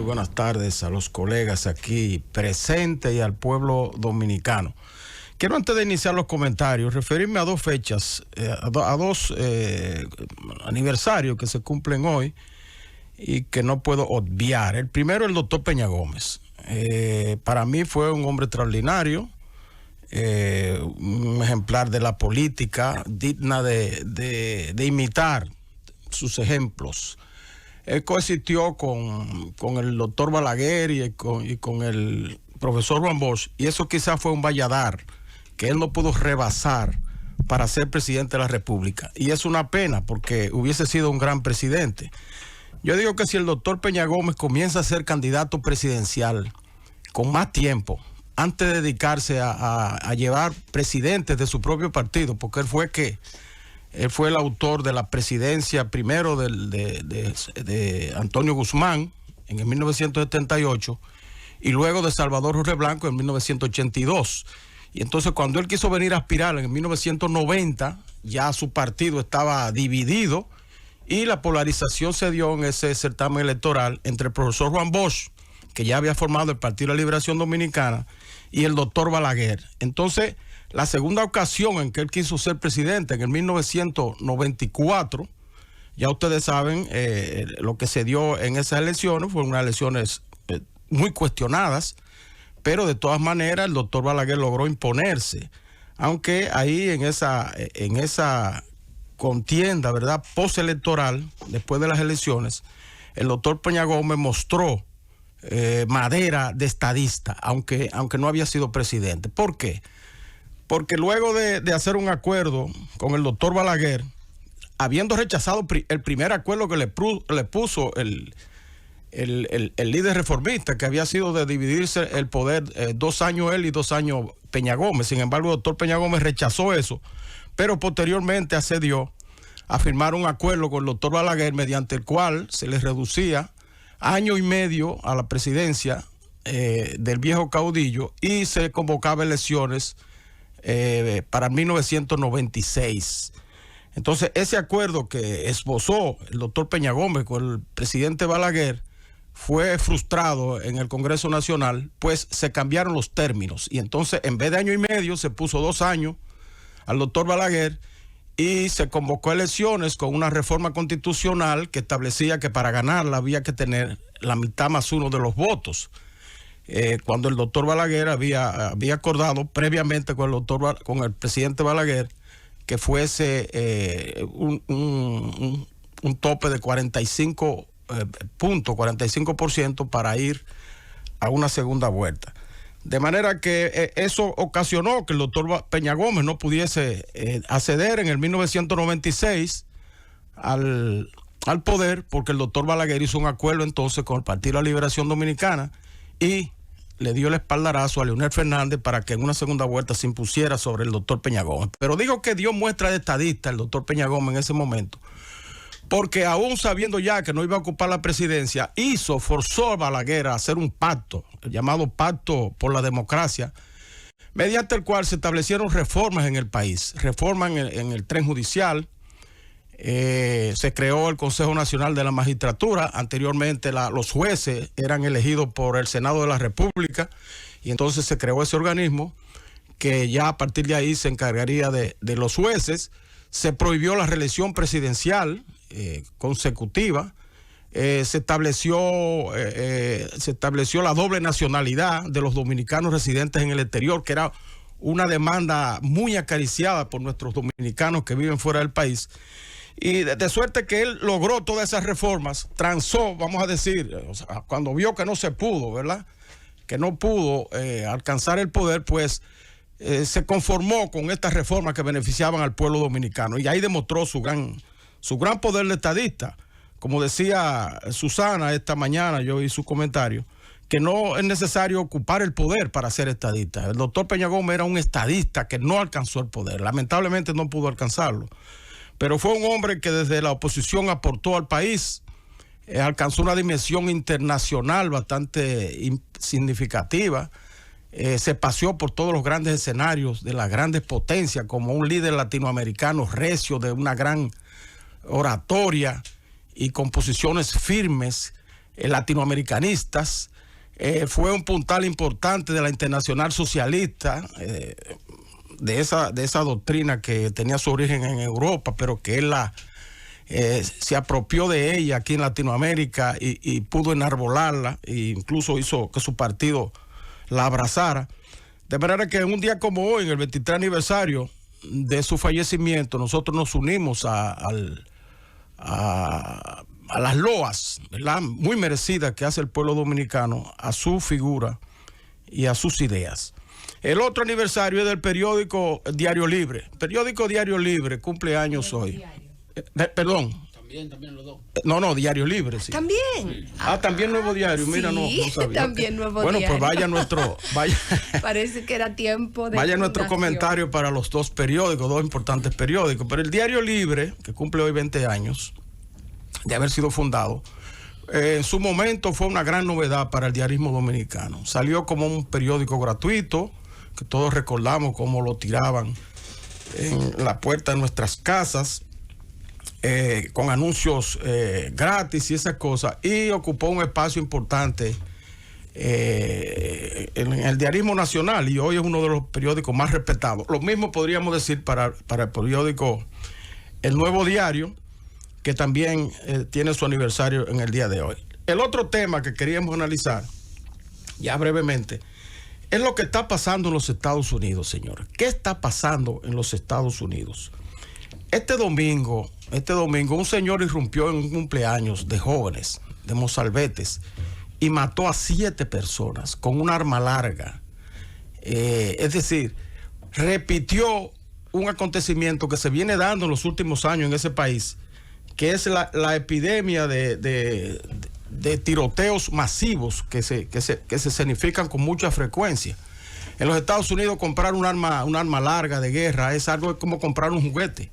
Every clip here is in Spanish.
buenas tardes a los colegas aquí presentes y al pueblo dominicano. Quiero, antes de iniciar los comentarios, referirme a dos fechas, a dos aniversarios que se cumplen hoy y que no puedo obviar. El primero, el doctor Peña Gómez. Para mí fue un hombre extraordinario, un ejemplar de la política, digna de imitar sus ejemplos. Él coexistió con el doctor Balaguer y con el profesor Juan Bosch, y eso quizás fue un valladar que él no pudo rebasar para ser presidente de la República. Y es una pena, porque hubiese sido un gran presidente. Yo digo que si el doctor Peña Gómez comienza a ser candidato presidencial con más tiempo, antes de dedicarse a llevar presidentes de su propio partido, porque él fue el autor de la presidencia primero de Antonio Guzmán en el 1978 y luego de Salvador Jorge Blanco en 1982. Y entonces, cuando él quiso venir a aspirar en 1990, ya su partido estaba dividido y la polarización se dio en ese certamen electoral entre el profesor Juan Bosch, que ya había formado el Partido de la Liberación Dominicana, y el doctor Balaguer. Entonces, la segunda ocasión en que él quiso ser presidente, en el 1994, ya ustedes saben lo que se dio en esas elecciones, fueron unas elecciones muy cuestionadas, pero de todas maneras el doctor Balaguer logró imponerse, aunque ahí en esa contienda, ¿verdad?, postelectoral, después de las elecciones, el doctor Peña Gómez mostró madera de estadista, aunque no había sido presidente. ¿Por qué? Porque luego de hacer un acuerdo con el doctor Balaguer, habiendo rechazado el primer acuerdo que le puso el líder reformista, que había sido de dividirse el poder 2 años él y 2 años Peña Gómez. Sin embargo, el doctor Peña Gómez rechazó eso, pero posteriormente accedió a firmar un acuerdo con el doctor Balaguer, mediante el cual se le reducía 1 año y medio a la presidencia del viejo caudillo y se convocaba elecciones para 1996. Entonces, ese acuerdo que esbozó el doctor Peña Gómez con el presidente Balaguer fue frustrado en el Congreso Nacional, pues se cambiaron los términos. Y entonces, en vez de 1 año y medio, se puso 2 años al doctor Balaguer y se convocó elecciones con una reforma constitucional que establecía que para ganarla había que tener la mitad más 1 de los votos. Cuando el doctor Balaguer había acordado previamente con el presidente Balaguer que fuese un tope de 45% para ir a una segunda vuelta. De manera que eso ocasionó que el doctor Peña Gómez no pudiese acceder en el 1996 al poder, porque el doctor Balaguer hizo un acuerdo entonces con el Partido de la Liberación Dominicana y le dio el espaldarazo a Leonel Fernández para que en una segunda vuelta se impusiera sobre el doctor Peña Gómez. Pero digo que dio muestra de estadista el doctor Peña Gómez en ese momento, porque aún sabiendo ya que no iba a ocupar la presidencia, forzó a Balaguer a hacer un pacto, el llamado Pacto por la Democracia, mediante el cual se establecieron reformas en el país, reformas en el tren judicial. Se creó el Consejo Nacional de la Magistratura. Anteriormente los jueces eran elegidos por el Senado de la República, y entonces se creó ese organismo que ya a partir de ahí se encargaría de los jueces. Se prohibió la reelección presidencial consecutiva. Se estableció la doble nacionalidad de los dominicanos residentes en el exterior, que era una demanda muy acariciada por nuestros dominicanos que viven fuera del país. Y de suerte que él logró todas esas reformas, transó, vamos a decir, cuando vio que no se pudo, ¿verdad?, que no pudo alcanzar el poder, pues se conformó con estas reformas que beneficiaban al pueblo dominicano. Y ahí demostró su gran poder de estadista. Como decía Susana esta mañana, yo oí su comentario, que no es necesario ocupar el poder para ser estadista. El doctor Peña Gómez era un estadista que no alcanzó el poder. Lamentablemente no pudo alcanzarlo. Pero fue un hombre que desde la oposición aportó al país, alcanzó una dimensión internacional bastante significativa, se paseó por todos los grandes escenarios de las grandes potencias como un líder latinoamericano recio, de una gran oratoria y con posiciones firmes latinoamericanistas. Fue un puntal importante de la Internacional Socialista, de esa doctrina que tenía su origen en Europa, pero que él se apropió de ella aquí en Latinoamérica y pudo enarbolarla, e incluso hizo que su partido la abrazara. De manera que en un día como hoy, en el 23 aniversario de su fallecimiento, nosotros nos unimos a las loas, ¿verdad?, muy merecidas que hace el pueblo dominicano a su figura y a sus ideas. El otro aniversario es del periódico Diario Libre. El periódico Diario Libre cumple años hoy. Perdón. También los dos. No, Diario Libre, sí. También. También Nuevo Diario. Sí, Mira, no sabía. También Nuevo Diario. Bueno, pues vaya. Parece que era tiempo de. Vaya nuestro comentario para los dos periódicos, dos importantes periódicos. Pero el Diario Libre, que cumple hoy 20 años de haber sido fundado, en su momento fue una gran novedad para el diarismo dominicano. Salió como un periódico gratuito, que todos recordamos cómo lo tiraban en la puerta de nuestras casas, con anuncios gratis y esas cosas, y ocupó un espacio importante en el diarismo nacional, y hoy es uno de los periódicos más respetados. Lo mismo podríamos decir para el periódico El Nuevo Diario, que también tiene su aniversario en el día de hoy. El otro tema que queríamos analizar, ya brevemente, es lo que está pasando en los Estados Unidos, señores. ¿Qué está pasando en los Estados Unidos? Este domingo, un señor irrumpió en un cumpleaños de jóvenes, de mozalbetes, y mató a 7 personas con un arma larga. Es decir, repitió un acontecimiento que se viene dando en los últimos años en ese país, que es la epidemia de tiroteos masivos que se escenifican con mucha frecuencia. En los Estados Unidos comprar un arma larga de guerra es algo como comprar un juguete.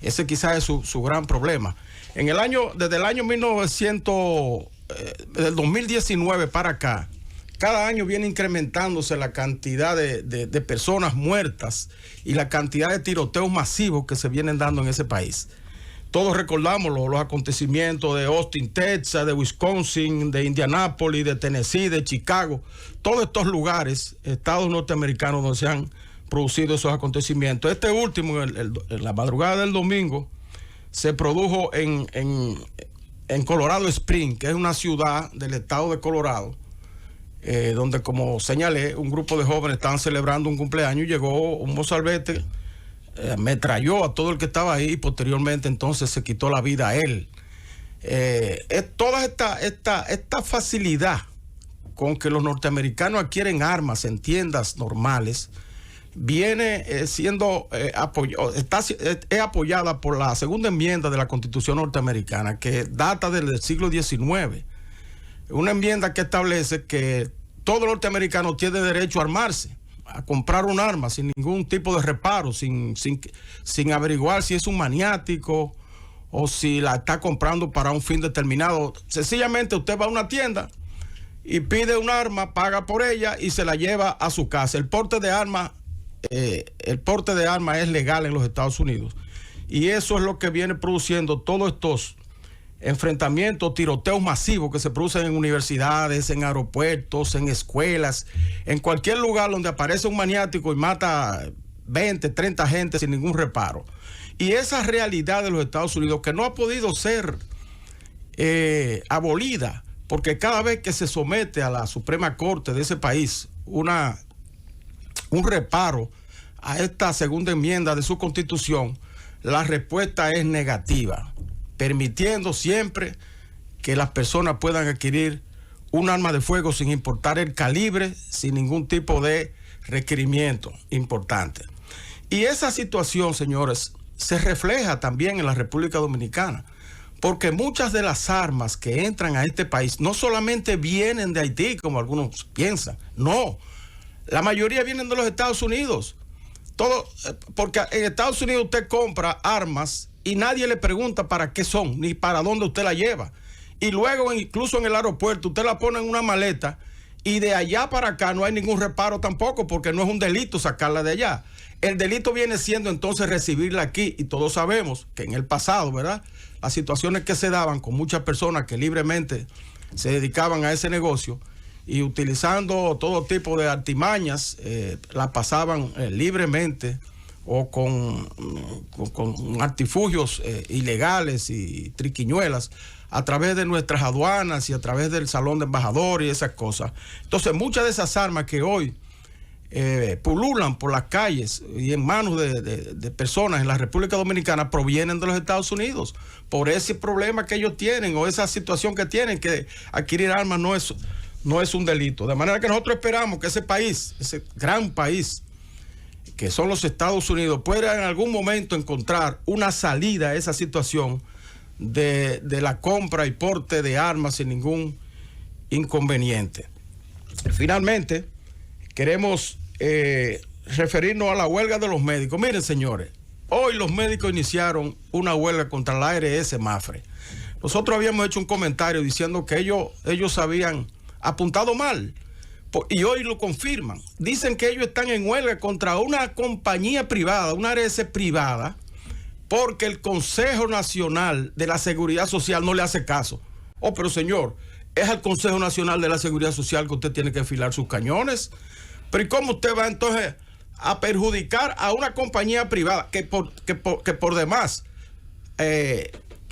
Ese quizás es su gran problema. Desde el año 2019 para acá, cada año viene incrementándose la cantidad de personas muertas y la cantidad de tiroteos masivos que se vienen dando en ese país. Todos recordamos los acontecimientos de Austin, Texas, de Wisconsin, de Indianápolis, de Tennessee, de Chicago, todos estos lugares, estados norteamericanos donde se han producido esos acontecimientos. Este último, en la madrugada del domingo, se produjo en Colorado Springs, que es una ciudad del estado de Colorado, donde, como señalé, un grupo de jóvenes estaban celebrando un cumpleaños y llegó un mozalbete, ametralló a todo el que estaba ahí y posteriormente entonces se quitó la vida a él. Toda esta facilidad con que los norteamericanos adquieren armas en tiendas normales viene siendo apoyada por la segunda enmienda de la Constitución norteamericana, que data del siglo XIX. Una enmienda que establece que todo norteamericano tiene derecho a armarse, a comprar un arma sin ningún tipo de reparo, sin averiguar si es un maniático o si la está comprando para un fin determinado. Sencillamente usted va a una tienda y pide un arma, paga por ella y se la lleva a su casa. El porte de arma es legal en los Estados Unidos, y eso es lo que viene produciendo todos estos enfrentamientos, tiroteos masivos que se producen en universidades, en aeropuertos, en escuelas, en cualquier lugar donde aparece un maniático y mata 20, 30 gente sin ningún reparo. Y esa realidad de los Estados Unidos, que no ha podido ser abolida, porque cada vez que se somete a la Suprema Corte de ese país un reparo a esta segunda enmienda de su Constitución, la respuesta es negativa, permitiendo siempre que las personas puedan adquirir un arma de fuego sin importar el calibre, sin ningún tipo de requerimiento importante. Y esa situación, señores, se refleja también en la República Dominicana, porque muchas de las armas que entran a este país no solamente vienen de Haití, como algunos piensan, no, la mayoría vienen de los Estados Unidos. Porque en Estados Unidos usted compra armas y nadie le pregunta para qué son, ni para dónde usted la lleva. Y luego, incluso en el aeropuerto, usted la pone en una maleta y de allá para acá no hay ningún reparo tampoco, porque no es un delito sacarla de allá. El delito viene siendo entonces recibirla aquí, y todos sabemos que en el pasado, ¿verdad?, las situaciones que se daban con muchas personas que libremente se dedicaban a ese negocio y utilizando todo tipo de artimañas, la pasaban libremente o con artilugios ilegales y triquiñuelas a través de nuestras aduanas y a través del salón de embajadores y esas cosas. Entonces, muchas de esas armas que hoy pululan por las calles y en manos de personas en la República Dominicana provienen de los Estados Unidos por ese problema que ellos tienen o esa situación que tienen, que adquirir armas no es un delito. De manera que nosotros esperamos que ese país, ese gran país que son los Estados Unidos, pueda en algún momento encontrar una salida a esa situación de la compra y porte de armas sin ningún inconveniente. Finalmente, queremos referirnos a la huelga de los médicos. Miren, señores, hoy los médicos iniciaron una huelga contra la ARS Mafre. Nosotros habíamos hecho un comentario diciendo que ellos habían apuntado mal y hoy lo confirman. Dicen que ellos están en huelga contra una compañía privada, una ARS privada, porque el Consejo Nacional de la Seguridad Social no le hace caso. Oh, pero señor, es al Consejo Nacional de la Seguridad Social que usted tiene que afilar sus cañones. Pero ¿y cómo usted va entonces a perjudicar a una compañía privada que por demás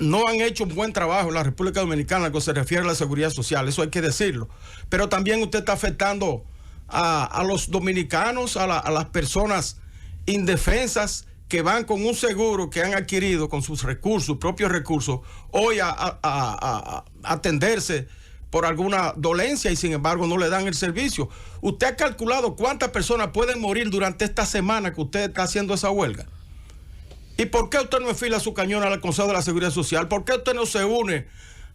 no han hecho un buen trabajo en la República Dominicana en lo que se refiere a la seguridad social? Eso hay que decirlo. Pero también usted está afectando a los dominicanos, a las personas indefensas que van con un seguro que han adquirido con sus recursos, sus propios recursos, hoy a atenderse por alguna dolencia y sin embargo no le dan el servicio. ¿Usted ha calculado cuántas personas pueden morir durante esta semana que usted está haciendo esa huelga? ¿Y por qué usted no enfila su cañón al Consejo de la Seguridad Social? ¿Por qué usted no se une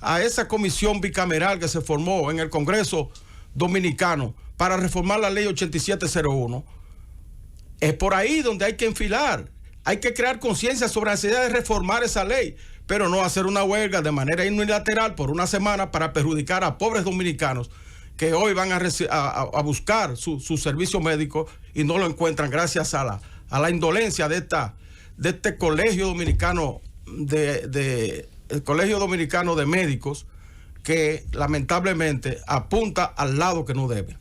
a esa comisión bicameral que se formó en el Congreso Dominicano para reformar la ley 8701? Es por ahí donde hay que enfilar. Hay que crear conciencia sobre la necesidad de reformar esa ley, pero no hacer una huelga de manera unilateral por una semana para perjudicar a pobres dominicanos que hoy van a buscar su servicio médico y no lo encuentran gracias a la indolencia de este colegio dominicano el Colegio Dominicano de Médicos, que lamentablemente apunta al lado que no debe.